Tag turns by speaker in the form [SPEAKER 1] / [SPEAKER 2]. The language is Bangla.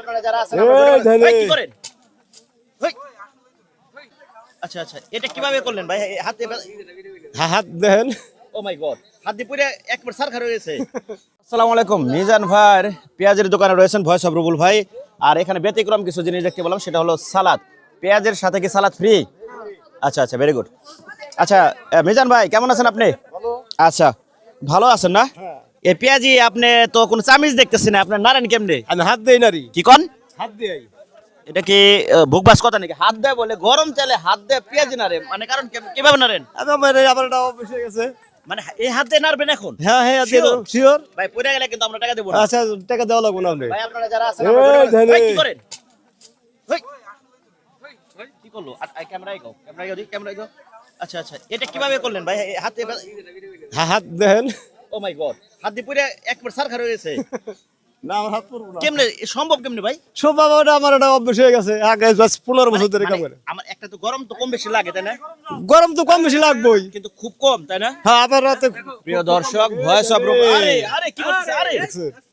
[SPEAKER 1] আপনারা যারা আছেন আমার ভিডিও ভাই কি করেন? ভাই আচ্ছা আচ্ছা এটা কিভাবে করলেন ভাই হাতে
[SPEAKER 2] হাত দেন।
[SPEAKER 1] ও মাই গড হাত দিয়ে পুরো একবার সারখার হয়ে গেছে। আসসালামু আলাইকুম মিজান ভাই পেঁয়াজের দোকানে রয়েছেন ভয়েস অফ রুবুল ভাই আর এখানে ব্যতিক্রম কিছু জিনিস দেখতে পেলাম সেটা হলো সালাদ পেঁয়াজের সাথে কি সালাদ ফ্রি? আচ্ছা আচ্ছা ভেরি গুড। আচ্ছা মিজান ভাই কেমন আছেন আপনি? আচ্ছা ভালো আছেন না? এই পেঁয়াজি আপনি তো কোনো চামিচ দেখতেছেন না আপনার নারায়ণ কেমনে
[SPEAKER 2] আমি হাত দেই নারি।
[SPEAKER 1] কি কোন?
[SPEAKER 2] হাত দেই।
[SPEAKER 1] এটা কি ভুকবাস কথা নাকি হাত দেয় বলে গরম তেলে হাত দেয় পেঁয়াজি নাড়ে মানে কারণ কিভাবে নাড়েন
[SPEAKER 2] আমার এটা অভ্যাস হয়ে গেছে।
[SPEAKER 1] মানে এই হাত দিয়ে নাড়বেন এখন?
[SPEAKER 2] হ্যাঁ হ্যাঁ
[SPEAKER 1] Sure?
[SPEAKER 2] শিওর।
[SPEAKER 1] ভাই পড়ে গেলে কিন্তু আমরা টাকা দেবো না।
[SPEAKER 2] আচ্ছা টাকা দেওয়া লাগবে না আপনি।
[SPEAKER 1] ভাই আপনারা যারা আছেন
[SPEAKER 2] এই
[SPEAKER 1] আমার ভিডিও
[SPEAKER 2] ধরে।
[SPEAKER 1] ভাই কি করেন? ভাই কি করলো ক্যামেরায় গাও ক্যামেরায় গাও। আচ্ছা আচ্ছা এটা কিভাবে করলেন ভাই হাতে
[SPEAKER 2] হাত দেন।
[SPEAKER 1] ও মাই গড হাত দিয়ে পুরো একবার সারখার হয়ে গেছে।
[SPEAKER 2] না আমার হাত পড়বো না।
[SPEAKER 1] কেমনে সম্ভব কেমনে ভাই?
[SPEAKER 2] সব বাবা ওটা আমার এটা অভ্যাস হয়ে গেছে। আগে 15 বছর ধরে কাম করে।
[SPEAKER 1] আমার একটা তো গরম তো কম বেশি লাগে তাই না?
[SPEAKER 2] গরম তো কম বেশি লাগবেই।
[SPEAKER 1] কিন্তু খুব কম তাই না?
[SPEAKER 2] হ্যাঁ আবার রাতে
[SPEAKER 1] প্রিয় দর্শক ভয়েস অফ রুবুল আরে আরে কি হচ্ছে আরে